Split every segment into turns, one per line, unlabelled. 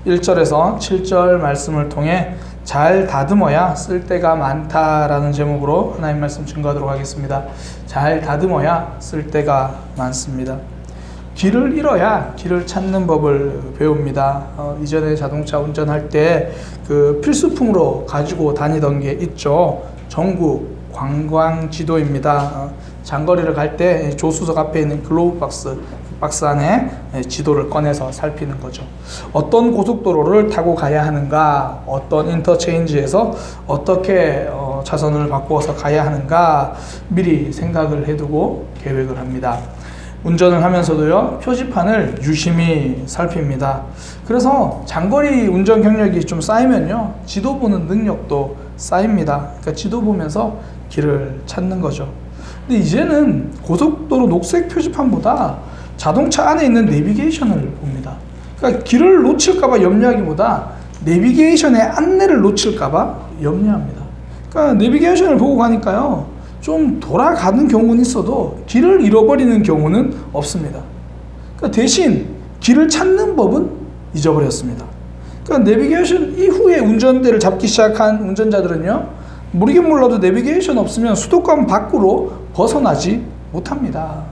1절에서 7절 말씀을 통해 잘 다듬어야 쓸데가 많다라는 제목으로 하나님 말씀 증거하도록 하겠습니다. 잘 다듬어야 쓸데가 많습니다. 길을 잃어야 길을 찾는 법을 배웁니다. 이전에 자동차 운전할 때 그 필수품으로 가지고 다니던 게 있죠. 전국 관광 지도입니다. 장거리를 갈 때 조수석 앞에 있는 글로브 박스 안에 지도를 꺼내서 살피는 거죠. 어떤 고속도로를 타고 가야 하는가, 어떤 인터체인지에서 어떻게 차선을 바꾸어서 가야 하는가 미리 생각을 해두고 계획을 합니다. 운전을 하면서도요, 표지판을 유심히 살핍니다. 그래서 장거리 운전 경력이 좀 쌓이면요, 지도 보는 능력도 쌓입니다. 그러니까 지도 보면서 길을 찾는 거죠. 근데 이제는 고속도로 녹색 표지판보다 자동차 안에 있는 내비게이션을 봅니다. 그러니까 길을 놓칠까봐 염려하기보다 내비게이션의 안내를 놓칠까봐 염려합니다. 그러니까 내비게이션을 보고 가니까요, 좀 돌아가는 경우는 있어도 길을 잃어버리는 경우는 없습니다. 그러니까 대신 길을 찾는 법은 잊어버렸습니다. 그러니까 내비게이션 이후에 운전대를 잡기 시작한 운전자들은요, 모르긴 몰라도 내비게이션 없으면 수도권 밖으로 벗어나지 못합니다.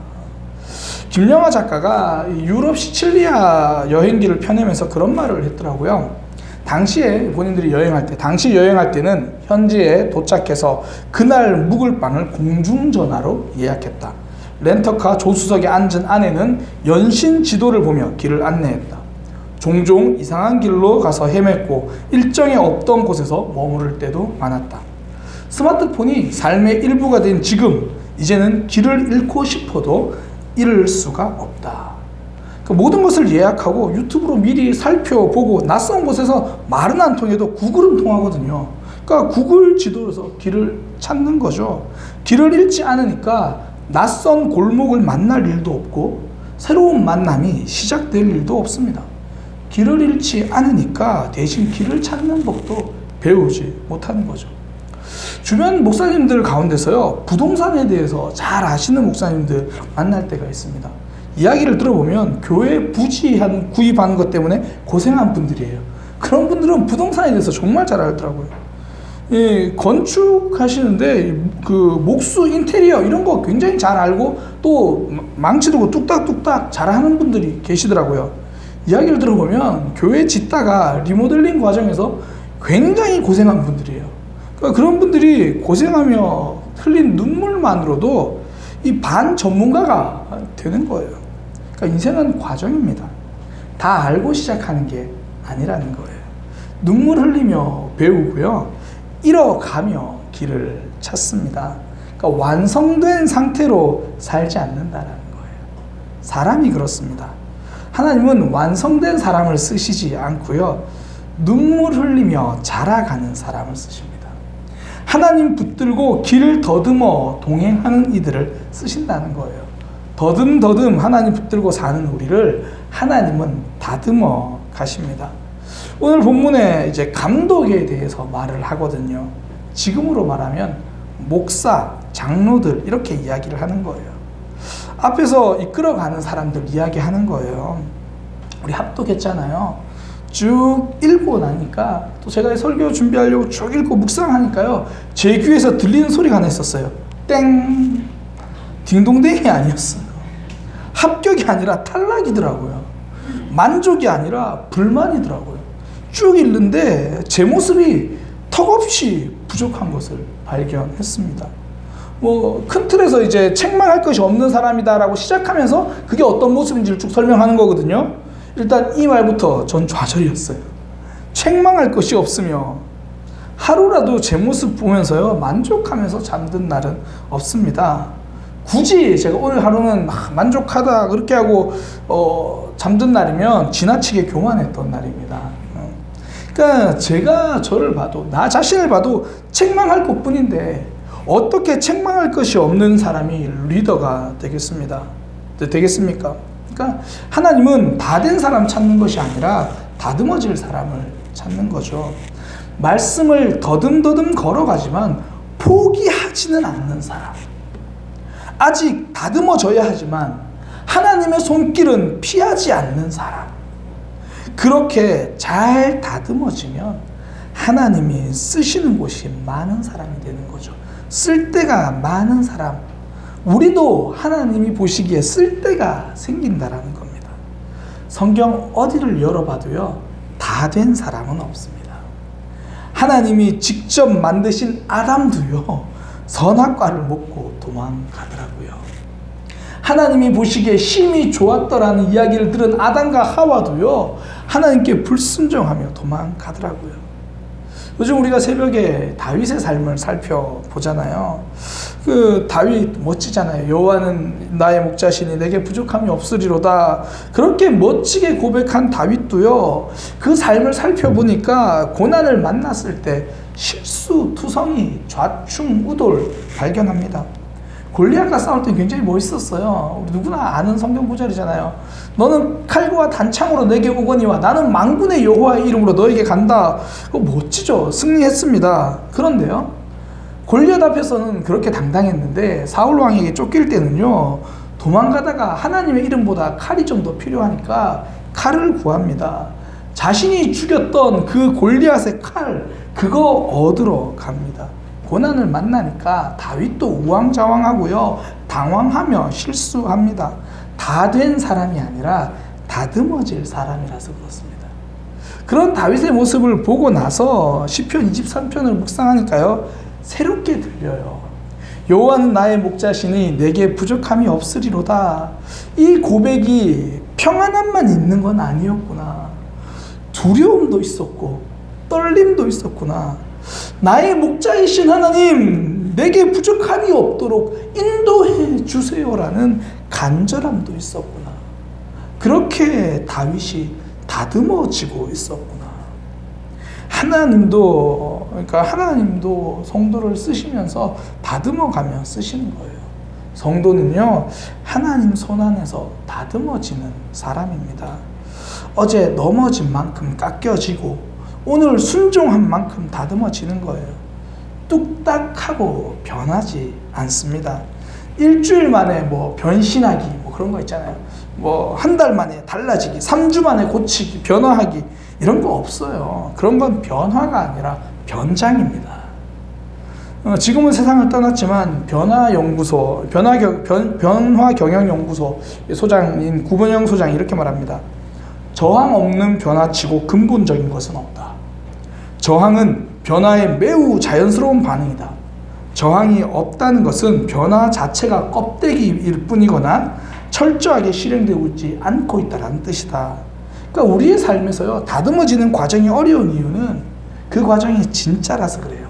김영하 작가가 유럽 시칠리아 여행기를 펴내면서 그런 말을 했더라고요. 당시에 본인들이 당시 여행할 때는 현지에 도착해서 그날 묵을 방을 공중전화로 예약했다. 렌터카 조수석에 앉은 아내는 연신 지도를 보며 길을 안내했다. 종종 이상한 길로 가서 헤맸고 일정에 없던 곳에서 머무를 때도 많았다. 스마트폰이 삶의 일부가 된 지금, 이제는 길을 잃고 싶어도 잃을 수가 없다. 모든 것을 예약하고 유튜브로 미리 살펴보고 낯선 곳에서 말은 안 통해도 구글은 통하거든요. 그러니까 구글 지도에서 길을 찾는 거죠. 길을 잃지 않으니까 낯선 골목을 만날 일도 없고 새로운 만남이 시작될 일도 없습니다. 길을 잃지 않으니까 대신 길을 찾는 법도 배우지 못하는 거죠. 주변 목사님들 가운데서요, 부동산에 대해서 잘 아시는 목사님들 만날 때가 있습니다. 이야기를 들어보면 교회 부지 구입하는 것 때문에 고생한 분들이에요. 그런 분들은 부동산에 대해서 정말 잘 알더라고요. 건축하시는데 그 목수 인테리어 이런 거 굉장히 잘 알고 또 망치 들고 뚝딱뚝딱 잘하는 분들이 계시더라고요. 이야기를 들어보면 교회 짓다가 리모델링 과정에서 굉장히 고생한 분들이에요. 그러니까 그런 분들이 고생하며 흘린 눈물만으로도 이 반 전문가가 되는 거예요. 그러니까 인생은 과정입니다. 다 알고 시작하는 게 아니라는 거예요. 눈물 흘리며 배우고요, 잃어가며 길을 찾습니다. 그러니까 완성된 상태로 살지 않는다라는 거예요. 사람이 그렇습니다. 하나님은 완성된 사람을 쓰시지 않고요, 눈물 흘리며 자라가는 사람을 쓰십니다. 하나님 붙들고 길을 더듬어 동행하는 이들을 쓰신다는 거예요. 더듬 하나님 붙들고 사는 우리를 하나님은 다듬어 가십니다. 오늘 본문에 이제 감독에 대해서 말을 하거든요. 지금으로 말하면 목사, 장로들 이렇게 이야기를 하는 거예요. 앞에서 이끌어가는 사람들 이야기하는 거예요. 우리 합독했잖아요. 쭉 읽고 나니까 또 제가 설교 준비하려고 쭉 읽고 묵상하니까요, 제 귀에서 들리는 소리가 하나 있었어요. 땡! 딩동댕이 아니었어요. 합격이 아니라 탈락이더라고요. 만족이 아니라 불만이더라고요. 쭉 읽는데 제 모습이 턱없이 부족한 것을 발견했습니다. 큰 틀에서 이제 책망할 것이 없는 사람이다라고 시작하면서 그게 어떤 모습인지를 쭉 설명하는 거거든요. 일단 이 말부터 전 좌절이었어요. 책망할 것이 없으며 하루라도 제 모습 보면서요, 만족하면서 잠든 날은 없습니다. 굳이 제가 오늘 하루는 만족하다 그렇게 하고 잠든 날이면 지나치게 교만했던 날입니다. 그러니까 제가 저를 봐도, 나 자신을 봐도 책망할 것뿐인데 어떻게 책망할 것이 없는 사람이 리더가 되겠습니까? 그러니까 하나님은 다 된 사람 찾는 것이 아니라 다듬어질 사람을 찾는 거죠. 말씀을 더듬더듬 걸어가지만 포기하지는 않는 사람, 아직 다듬어져야 하지만 하나님의 손길은 피하지 않는 사람, 그렇게 잘 다듬어지면 하나님이 쓰시는 곳이 많은 사람이 되는 거죠. 쓸데가 많은 사람. 우리도 하나님이 보시기에 쓸데가 생긴다라는 겁니다. 성경 어디를 열어봐도요, 다 된 사람은 없습니다. 하나님이 직접 만드신 아담도요, 선악과를 먹고 도망가더라고요. 하나님이 보시기에 심히 좋았더라는 이야기를 들은 아담과 하와도요, 하나님께 불순종하며 도망가더라고요. 요즘 우리가 새벽에 다윗의 삶을 살펴보잖아요. 그 다윗 멋지잖아요. 여호와는 나의 목자시니 내게 부족함이 없으리로다. 그렇게 멋지게 고백한 다윗도요, 그 삶을 살펴보니까 고난을 만났을 때 실수투성이 좌충우돌 발견합니다. 골리앗과 싸울 때 굉장히 멋있었어요. 우리 누구나 아는 성경 구절이잖아요. 너는 칼과 단창으로 내게 오거니와 나는 만군의 여호와의 이름으로 너에게 간다. 그거 멋지죠. 승리했습니다. 그런데요, 골리앗 앞에서는 그렇게 당당했는데 사울 왕에게 쫓길 때는요, 도망가다가 하나님의 이름보다 칼이 좀 더 필요하니까 칼을 구합니다. 자신이 죽였던 그 골리앗의 칼, 그거 얻으러 갑니다. 고난을 만나니까 다윗도 우왕좌왕하고요, 당황하며 실수합니다. 다 된 사람이 아니라 다듬어질 사람이라서 그렇습니다. 그런 다윗의 모습을 보고 나서 시편 23편을 묵상하니까요, 새롭게 들려요. 여호와는 나의 목자시니 내게 부족함이 없으리로다. 이 고백이 평안함만 있는 건 아니었구나. 두려움도 있었고 떨림도 있었구나. 나의 목자이신 하나님, 내게 부족함이 없도록 인도해 주세요라는 간절함도 있었구나. 그렇게 다윗이 다듬어지고 있었구나. 하나님도 성도를 쓰시면서 다듬어가며 쓰시는 거예요. 성도는요, 하나님 손 안에서 다듬어지는 사람입니다. 어제 넘어진 만큼 깎여지고 오늘 순종한 만큼 다듬어지는 거예요. 뚝딱하고 변하지 않습니다. 일주일 만에 변신하기 그런 거 있잖아요. 한 달 만에 달라지기, 3주 만에 고치기, 변화하기, 이런 거 없어요. 그런 건 변화가 아니라 변장입니다. 지금은 세상을 떠났지만 변화경영연구소 소장인 구본영 소장이 이렇게 말합니다. 저항 없는 변화치고 근본적인 것은 없다. 저항은 변화의 매우 자연스러운 반응이다. 저항이 없다는 것은 변화 자체가 껍데기일 뿐이거나 철저하게 실행되지 않고 있다는 뜻이다. 그러니까 우리의 삶에서요, 다듬어지는 과정이 어려운 이유는 그 과정이 진짜라서 그래요.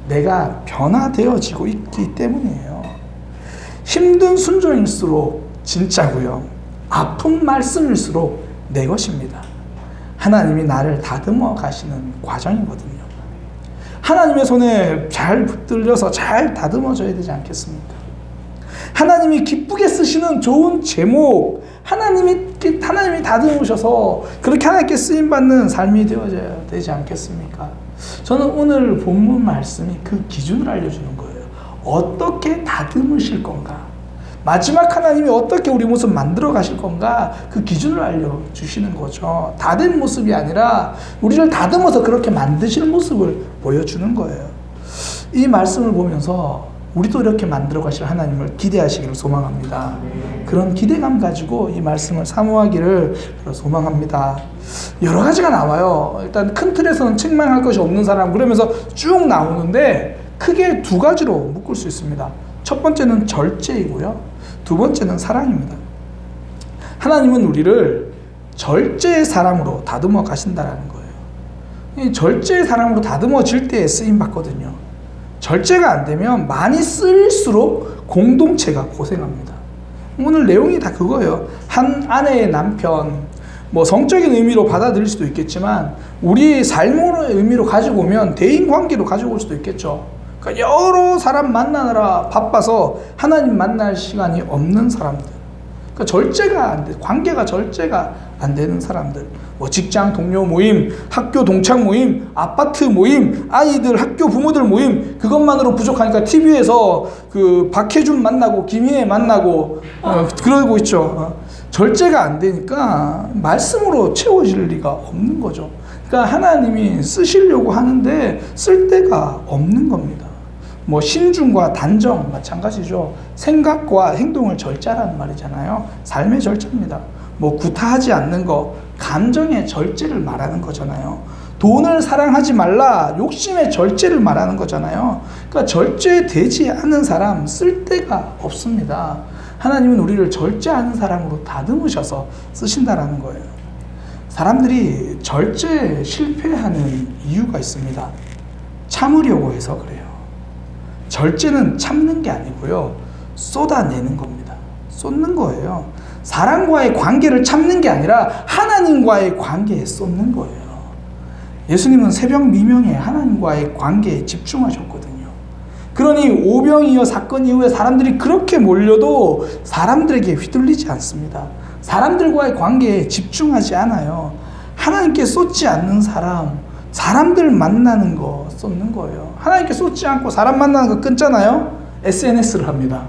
내가 변화되어지고 있기 때문이에요. 힘든 순종일수록 진짜고요, 아픈 말씀일수록 내 것입니다. 하나님이 나를 다듬어 가시는 과정이거든요. 하나님의 손에 잘 붙들려서 잘 다듬어져야 되지 않겠습니까? 하나님이 기쁘게 쓰시는 좋은 제목, 하나님이 다듬으셔서 그렇게 하나님께 쓰임받는 삶이 되어져야 되지 않겠습니까? 저는 오늘 본문 말씀이 그 기준을 알려주는 거예요. 어떻게 다듬으실 건가? 마지막 하나님이 어떻게 우리 모습 만들어 가실 건가? 그 기준을 알려주시는 거죠. 다 된 모습이 아니라 우리를 다듬어서 그렇게 만드실 모습을 보여주는 거예요. 이 말씀을 보면서 우리도 이렇게 만들어 가실 하나님을 기대하시기를 소망합니다. 그런 기대감 가지고 이 말씀을 사모하기를 소망합니다. 여러 가지가 나와요. 일단 큰 틀에서는 책망할 것이 없는 사람, 그러면서 쭉 나오는데 크게 두 가지로 묶을 수 있습니다. 첫 번째는 절제이고요, 두 번째는 사랑입니다. 하나님은 우리를 절제의 사람으로 다듬어 가신다는 거예요. 이 절제의 사람으로 다듬어질 때에 쓰임 받거든요. 절제가 안 되면 많이 쓸수록 공동체가 고생합니다. 오늘 내용이 다 그거예요. 한 아내의 남편, 성적인 의미로 받아들일 수도 있겠지만 우리 삶의 의미로 가지고 오면 대인관계로 가지고 올 수도 있겠죠. 그러니까 여러 사람 만나느라 바빠서 하나님 만날 시간이 없는 사람들, 그러니까 절제가 안 돼, 관계가 절제가 안 되는 사람들, 직장 동료 모임, 학교 동창 모임, 아파트 모임, 아이들 학교 부모들 모임, 그것만으로 부족하니까 TV에서 그 박해준 만나고 김희애 만나고 그러고 있죠. 절제가 안 되니까 말씀으로 채워질 리가 없는 거죠. 그러니까 하나님이 쓰시려고 하는데 쓸 데가 없는 겁니다. 뭐 신중과 단정 마찬가지죠. 생각과 행동을 절제하라는 말이잖아요. 삶의 절제입니다. 뭐 구타하지 않는 거, 감정의 절제를 말하는 거잖아요. 돈을 사랑하지 말라, 욕심의 절제를 말하는 거잖아요. 그러니까 절제되지 않은 사람 쓸 데가 없습니다. 하나님은 우리를 절제하는 사람으로 다듬으셔서 쓰신다라는 거예요. 사람들이 절제 실패하는 이유가 있습니다. 참으려고 해서 그래요. 절제는 참는 게 아니고요, 쏟아내는 겁니다. 쏟는 거예요. 사람과의 관계를 참는 게 아니라 하나님과의 관계에 쏟는 거예요. 예수님은 새벽 미명에 하나님과의 관계에 집중하셨거든요. 그러니 오병이어 사건 이후에 사람들이 그렇게 몰려도 사람들에게 휘둘리지 않습니다. 사람들과의 관계에 집중하지 않아요. 하나님께 쏟지 않는 사람, 사람들 만나는 거 쏟는 거예요. 하나님께 쏟지 않고 사람 만나는 거 끊잖아요. SNS를 합니다.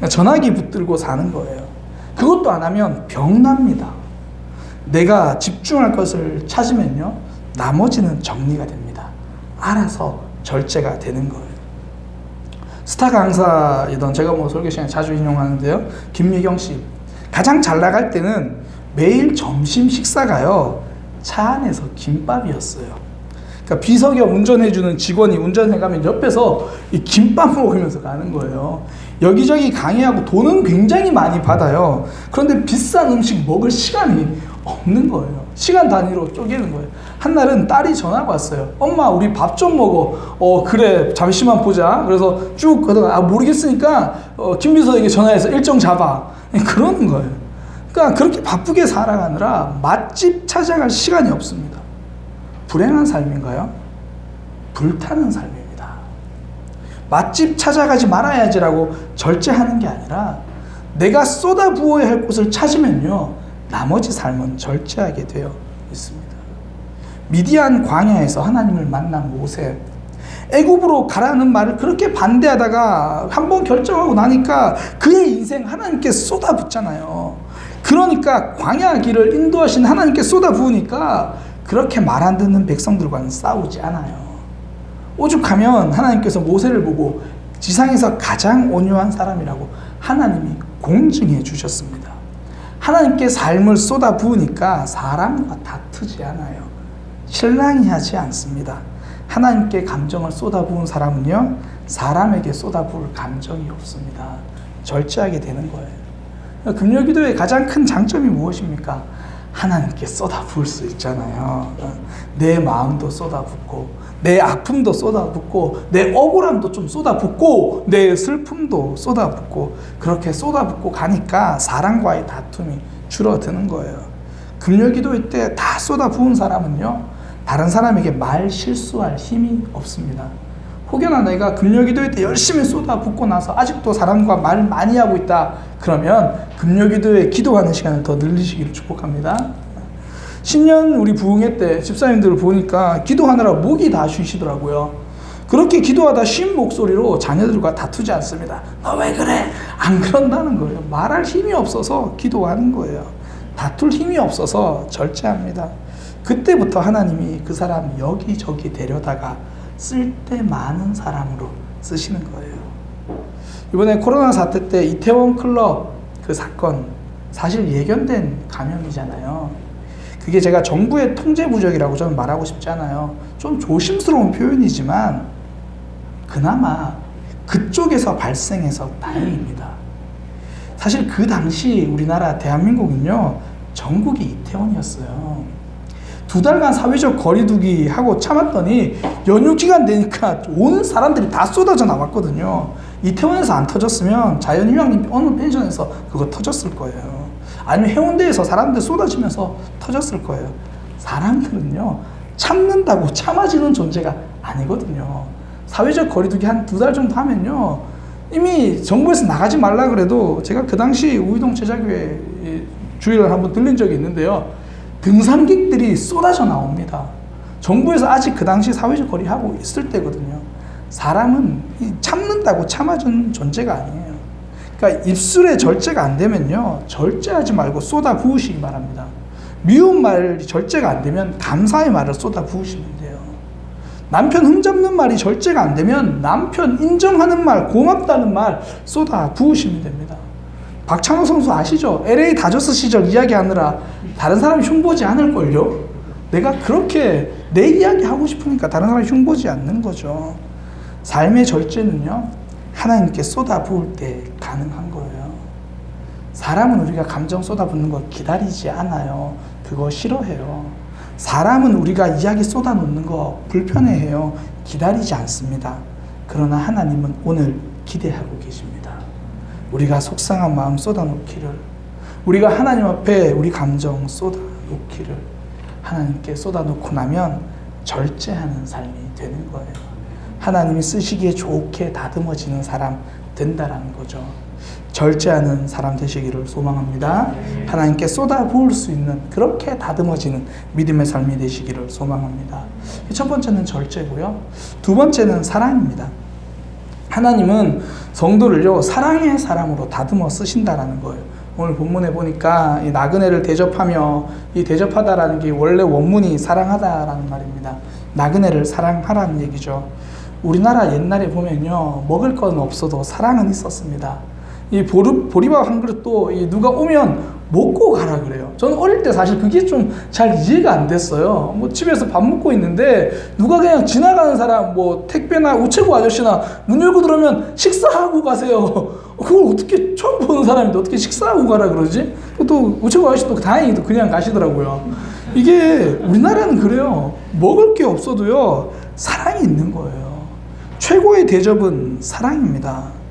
전화기 붙들고 사는 거예요. 그것도 안 하면 병납니다. 내가 집중할 것을 찾으면요, 나머지는 정리가 됩니다. 알아서 절제가 되는 거예요. 스타 강사이던, 제가 뭐 설교 시간에 자주 인용하는데요, 김미경 씨. 가장 잘 나갈 때는 매일 점심 식사가요, 차 안에서 김밥이었어요. 그러니까 비석에 운전해주는 직원이 운전해가면 옆에서 이 김밥 먹으면서 가는 거예요. 여기저기 강의하고 돈은 굉장히 많이 받아요. 그런데 비싼 음식 먹을 시간이 없는 거예요. 시간 단위로 쪼개는 거예요. 한날은 딸이 전화가 왔어요. 엄마, 우리 밥 좀 먹어. 그래, 잠시만 보자. 그래서 쭉 가다가 모르겠으니까 김비서에게 전화해서 일정 잡아. 그러는 거예요. 그러니까 그렇게 바쁘게 살아가느라 맛집 찾아갈 시간이 없습니다. 불행한 삶인가요? 불타는 삶입니다. 맛집 찾아가지 말아야지라고 절제하는 게 아니라 내가 쏟아부어야 할 곳을 찾으면요, 나머지 삶은 절제하게 되어 있습니다. 미디안 광야에서 하나님을 만난 모세, 애굽으로 가라는 말을 그렇게 반대하다가 한번 결정하고 나니까 그의 인생 하나님께 쏟아붓잖아요. 그러니까 광야 길을 인도하신 하나님께 쏟아부으니까 그렇게 말 안 듣는 백성들과는 싸우지 않아요. 오죽하면 하나님께서 모세를 보고 지상에서 가장 온유한 사람이라고 하나님이 공증해 주셨습니다. 하나님께 삶을 쏟아부으니까 사람과 다투지 않아요. 실랑이 하지 않습니다. 하나님께 감정을 쏟아부은 사람은요, 사람에게 쏟아부을 감정이 없습니다. 절제하게 되는 거예요. 금요기도의 가장 큰 장점이 무엇입니까? 하나님께 쏟아부을 수 있잖아요. 내 마음도 쏟아붓고, 내 아픔도 쏟아붓고, 내 억울함도 좀 쏟아붓고, 내 슬픔도 쏟아붓고, 그렇게 쏟아붓고 가니까 사랑과의 다툼이 줄어드는 거예요. 금요기도회 때 다 쏟아부은 사람은요, 다른 사람에게 말 실수할 힘이 없습니다. 혹여나 내가 금요기도회 때 열심히 쏟아붓고 나서 아직도 사람과 말 많이 하고 있다, 그러면 금요기도회 기도하는 시간을 더 늘리시기를 축복합니다. 신년 우리 부흥회 때 집사님들을 보니까 기도하느라 목이 다 쉬시더라고요. 그렇게 기도하다 쉰 목소리로 자녀들과 다투지 않습니다. 너 왜 그래? 안 그런다는 거예요. 말할 힘이 없어서 기도하는 거예요. 다툴 힘이 없어서 절제합니다. 그때부터 하나님이 그 사람 여기저기 데려다가 쓸데 많은 사람으로 쓰시는 거예요. 이번에 코로나 사태 때 이태원 클럽 그 사건, 사실 예견된 감염이잖아요. 그게 제가 정부의 통제 부족이라고 저는 말하고 싶지 않아요. 좀 조심스러운 표현이지만 그나마 그쪽에서 발생해서 다행입니다. 사실 그 당시 우리나라 대한민국은요, 전국이 이태원이었어요. 2달간 사회적 거리두기 하고 참았더니 연휴 기간 되니까 온 사람들이 다 쏟아져 나왔거든요. 이태원에서 안 터졌으면 자연휴양림 어느 펜션에서 그거 터졌을 거예요. 아니면 해운대에서 사람들 쏟아지면서 터졌을 거예요. 사람들은요, 참는다고 참아지는 존재가 아니거든요. 사회적 거리두기 한 2달 정도 하면요, 이미 정부에서 나가지 말라 그래도, 제가 그 당시 우이동 제자교회 주일날 한번 들린 적이 있는데요, 등산객들이 쏟아져 나옵니다. 정부에서 아직 그 당시 사회적 거리하고 있을 때거든요. 사람은 참는다고 참아주는 존재가 아니에요. 그러니까 입술에 절제가 안 되면요, 절제하지 말고 쏟아 부으시기 바랍니다. 미운 말이 절제가 안 되면 감사의 말을 쏟아 부으시면 돼요. 남편 흠잡는 말이 절제가 안 되면 남편 인정하는 말, 고맙다는 말 쏟아 부으시면 됩니다. 박찬호 선수 아시죠? LA 다저스 시절 이야기하느라 다른 사람이 흉보지 않을걸요? 내가 그렇게 내 이야기 하고 싶으니까 다른 사람이 흉보지 않는 거죠. 삶의 절제는요, 하나님께 쏟아 부을 때 가능한 거예요. 사람은 우리가 감정 쏟아 붓는 거 기다리지 않아요. 그거 싫어해요. 사람은 우리가 이야기 쏟아 놓는 거 불편해해요. 기다리지 않습니다. 그러나 하나님은 오늘 기대하고 계십니다. 우리가 속상한 마음 쏟아 놓기를, 우리가 하나님 앞에 우리 감정 쏟아 놓기를 하나님께 쏟아 놓고 나면 절제하는 삶이 되는 거예요. 하나님이 쓰시기에 좋게 다듬어지는 사람 된다라는 거죠. 절제하는 사람 되시기를 소망합니다. 하나님께 쏟아 부을 수 있는 그렇게 다듬어지는 믿음의 삶이 되시기를 소망합니다. 첫 번째는 절제고요. 두 번째는 사랑입니다. 하나님은 성도를요, 사랑의 사람으로 다듬어 쓰신다라는 거예요. 오늘 본문에 보니까 이 나그네를 대접하며, 이 대접하다라는 게 원래 원문이 사랑하다라는 말입니다. 나그네를 사랑하라는 얘기죠. 우리나라 옛날에 보면요, 먹을 건 없어도 사랑은 있었습니다. 이 보리밥 한 그릇도 누가 오면 먹고 가라 그래요. 저는 어릴 때 사실 그게 좀 잘 이해가 안 됐어요. 뭐 집에서 밥 먹고 있는데 누가 그냥 지나가는 사람, 뭐 택배나 우체국 아저씨나 문 열고 들어오면 식사하고 가세요. 그걸 어떻게 처음 보는 사람인데 어떻게 식사하고 가라 그러지? 또 우체국 아저씨도 다행히 또 그냥 가시더라고요. 이게 우리나라는 그래요. 먹을 게 없어도요, 사랑이 있는 거예요. 최고의 대접은 사랑입니다.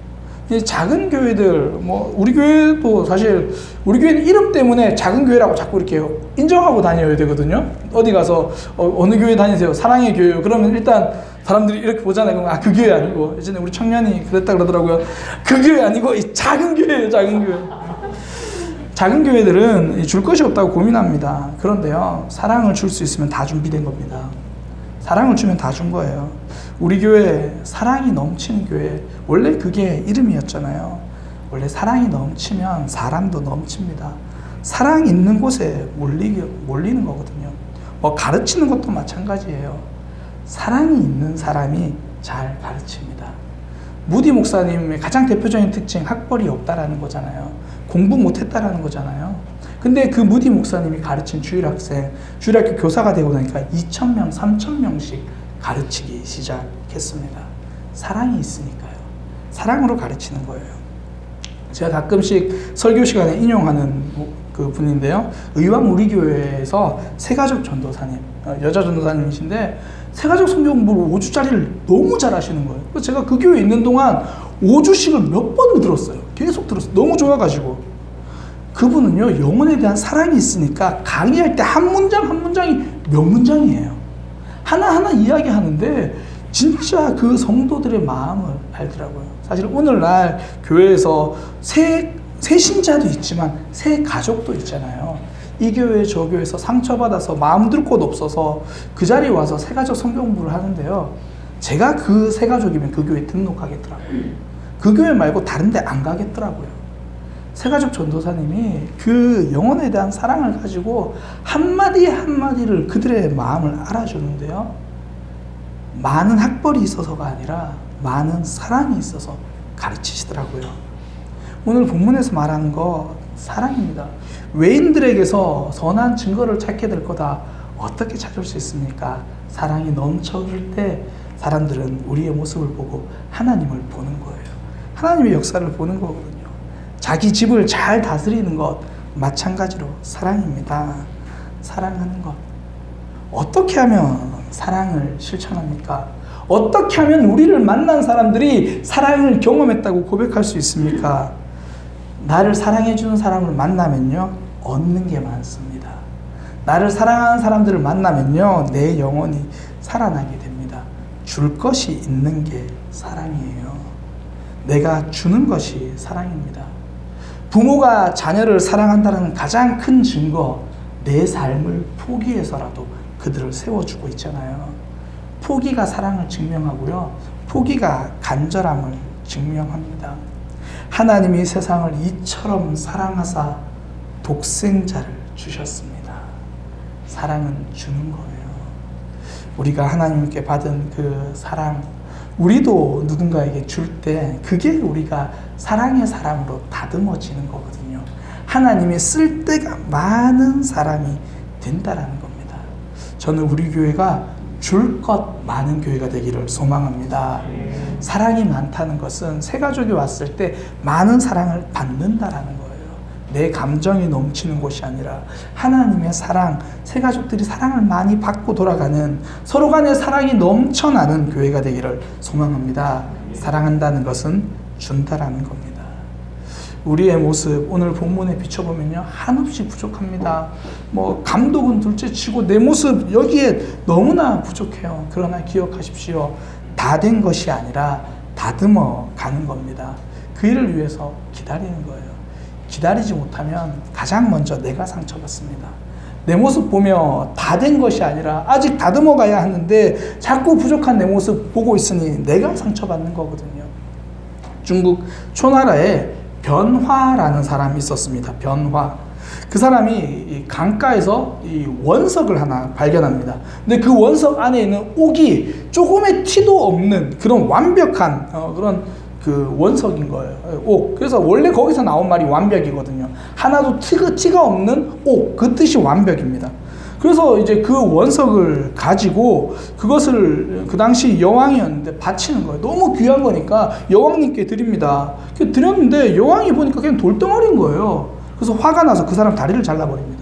이 작은 교회들, 뭐 우리 교회도 사실 우리 교회는 이름 때문에 작은 교회라고 자꾸 이렇게 인정하고 다녀야 되거든요. 어디 가서 어느 교회 다니세요? 사랑의 교회요. 그러면 일단 사람들이 이렇게 보잖아요. 그럼 그 교회 아니고, 예전에 우리 청년이 그랬다 그러더라고요. 그 교회 아니고 이 작은 교회예요. 작은 교회. 작은 교회들은 줄 것이 없다고 고민합니다. 그런데요, 사랑을 줄 수 있으면 다 준비된 겁니다. 사랑을 주면 다 준 거예요. 우리 교회 사랑이 넘치는 교회, 원래 그게 이름이었잖아요. 원래 사랑이 넘치면 사람도 넘칩니다. 사랑이 있는 곳에 몰리는 거거든요. 뭐 가르치는 것도 마찬가지예요. 사랑이 있는 사람이 잘 가르칩니다. 무디 목사님의 가장 대표적인 특징, 학벌이 없다라는 거잖아요. 공부 못했다라는 거잖아요. 근데 그 무디 목사님이 가르친 주일학교 교사가 되고 나니까 2,000명, 3,000명씩 가르치기 시작했습니다. 사랑이 있으니까요. 사랑으로 가르치는 거예요. 제가 가끔씩 설교 시간에 인용하는 그 분인데요. 의왕 우리 교회에서 새가족 전도사님, 여자 전도사님이신데 새가족 성경 공부를 5주짜리를 너무 잘하시는 거예요. 그래서 제가 그 교회에 있는 동안 5주씩을 몇 번을 들었어요. 계속 들었어요. 너무 좋아가지고. 그분은요, 영혼에 대한 사랑이 있으니까 강의할 때 한 문장 한 문장이 몇 문장이에요. 하나하나 이야기하는데 진짜 그 성도들의 마음을 알더라고요. 사실 오늘날 교회에서 새 신자도 있지만 새 가족도 있잖아요. 이 교회 저 교회에서 상처받아서 마음 둘 곳 없어서 그 자리에 와서 새가족 성경 공부를 하는데요. 제가 그 새가족이면 그 교회에 등록하겠더라고요. 그 교회 말고 다른 데 안 가겠더라고요. 새가족 전도사님이 그 영혼에 대한 사랑을 가지고 한마디 한마디를 그들의 마음을 알아주는데요. 많은 학벌이 있어서가 아니라 많은 사랑이 있어서 가르치시더라고요. 오늘 본문에서 말하는 거 사랑입니다. 외인들에게서 선한 증거를 찾게 될 거다. 어떻게 찾을 수 있습니까? 사랑이 넘쳐 흐를 때 사람들은 우리의 모습을 보고 하나님을 보는 거예요. 하나님의 역사를 보는 거거든요. 자기 집을 잘 다스리는 것 마찬가지로 사랑입니다. 사랑하는 것. 어떻게 하면 사랑을 실천합니까? 어떻게 하면 우리를 만난 사람들이 사랑을 경험했다고 고백할 수 있습니까? 나를 사랑해주는 사람을 만나면요, 얻는 게 많습니다. 나를 사랑하는 사람들을 만나면요, 내 영혼이 살아나게 됩니다. 줄 것이 있는 게 사랑이에요. 내가 주는 것이 사랑입니다. 부모가 자녀를 사랑한다는 가장 큰 증거, 내 삶을 포기해서라도 그들을 세워주고 있잖아요. 포기가 사랑을 증명하고요. 포기가 간절함을 증명합니다. 하나님이 세상을 이처럼 사랑하사 독생자를 주셨습니다. 사랑은 주는 거예요. 우리가 하나님께 받은 그 사랑, 우리도 누군가에게 줄 때 그게 우리가 사랑의 사람으로 다듬어지는 거거든요. 하나님이 쓸 데가 많은 사람이 된다라는 겁니다. 저는 우리 교회가 줄 것 많은 교회가 되기를 소망합니다. 사랑이 많다는 것은 새 가족이 왔을 때 많은 사랑을 받는다라는 거예요. 내 감정이 넘치는 곳이 아니라 하나님의 사랑, 새 가족들이 사랑을 많이 받고 돌아가는 서로 간의 사랑이 넘쳐나는 교회가 되기를 소망합니다. 사랑한다는 것은 준다라는 겁니다. 우리의 모습 오늘 본문에 비춰보면요, 한없이 부족합니다. 감독은 둘째치고 내 모습 여기에 너무나 부족해요. 그러나 기억하십시오. 다 된 것이 아니라 다듬어 가는 겁니다. 그 일을 위해서 기다리는 거예요. 기다리지 못하면 가장 먼저 내가 상처받습니다. 내 모습 보며 다 된 것이 아니라 아직 다듬어 가야 하는데 자꾸 부족한 내 모습 보고 있으니 내가 상처받는 거거든요. 중국 초나라에 변화라는 사람이 있었습니다. 변화. 그 사람이 이 강가에서 이 원석을 하나 발견합니다. 근데 그 원석 안에 있는 옥이 조금의 티도 없는 그런 완벽한 그런 그 원석인 거예요. 옥. 그래서 원래 거기서 나온 말이 완벽이거든요. 하나도 티가 없는 옥. 그 뜻이 완벽입니다. 그래서 이제 그 원석을 가지고 그것을 그 당시 여왕이었는데 바치는 거예요. 너무 귀한 거니까 여왕님께 드립니다. 드렸는데 여왕이 보니까 그냥 돌덩어리인 거예요. 그래서 화가 나서 그 사람 다리를 잘라버립니다.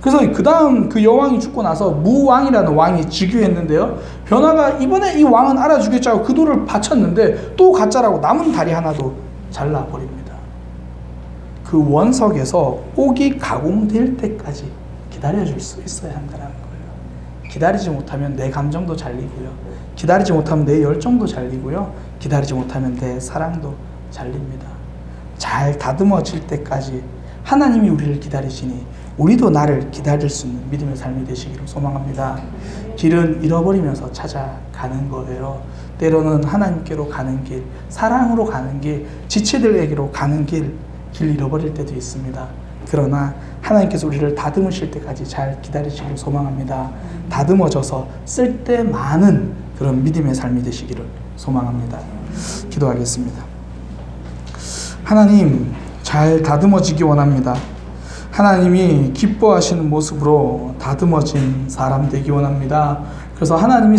그래서 그 다음 그 여왕이 죽고 나서 무왕이라는 왕이 즉위했는데요. 변화가 이번에 이 왕은 알아주겠자고 그 돌을 바쳤는데 또 가짜라고 남은 다리 하나도 잘라버립니다. 그 원석에서 옥이 가공될 때까지 기다려줄 수 있어야 한다는 거예요. 기다리지 못하면 내 감정도 잘리고요. 기다리지 못하면 내 열정도 잘리고요. 기다리지 못하면 내 사랑도 잘립니다. 잘 다듬어질 때까지 하나님이 우리를 기다리시니 우리도 나를 기다릴 수 있는 믿음의 삶이 되시기를 소망합니다. 길은 잃어버리면서 찾아가는 거예요. 때로는 하나님께로 가는 길, 사랑으로 가는 길, 지체들에게로 가는 길 잃어버릴 때도 있습니다. 그러나 하나님께서 우리를 다듬으실 때까지 잘 기다리시길 소망합니다. 다듬어져서 쓸 때 많은 그런 믿음의 삶이 되시기를 소망합니다. 기도하겠습니다. 하나님, 잘 다듬어지기 원합니다. 하나님이 기뻐하시는 모습으로 다듬어진 사람 되기 원합니다. 그래서 하나님이